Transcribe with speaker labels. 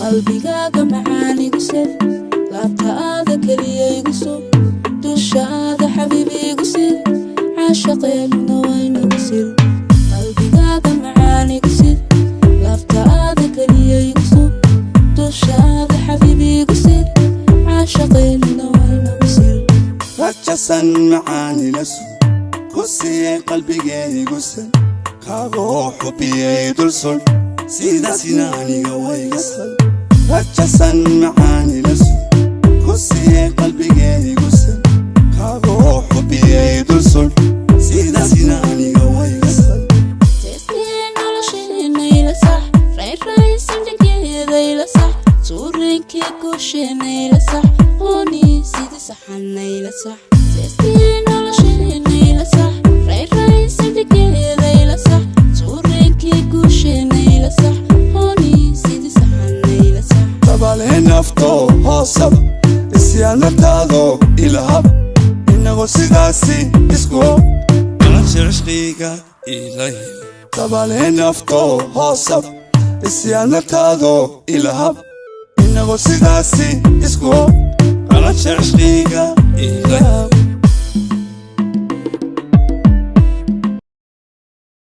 Speaker 1: qalbigaaga macaan igu sid laabtaada kaliya igu sug dushaada xabiib igu sid caashaqeennuna waynagu sid qalbigaaga macaan igu sid laabtaada kaliya igu sug dushaada xabiib igu sid caashaqeennuna waynagu sid
Speaker 2: rajasan macaani la sug ku siiyey qalbigaygu sid kaagoo xubiyey dul sul sidaasina aniga wayga sal rajasan macaani la sug ku siiyey qalbigaygu sid kaagoo xubiyey dul sul sidaasina aniga wayga sal
Speaker 1: teeskii nolosheena ila sax rayraysan jangeeda ila sax suureenkii guusheena ila sax hoonii sidii saxana ila sax teeskii nolosheena ila sax rayraysan jangeeda ila sax suureenkii guusheena ila sax hoonii sidii saxana ila sax
Speaker 2: tabalee nafto hoosab isyaanataado ilahab inagoo sidaasi isku nolosha cishqiga ilay tabalee nafto hoosab isyaanataado ilahab inagoo sidaasi isku nolosha cishqiga ilay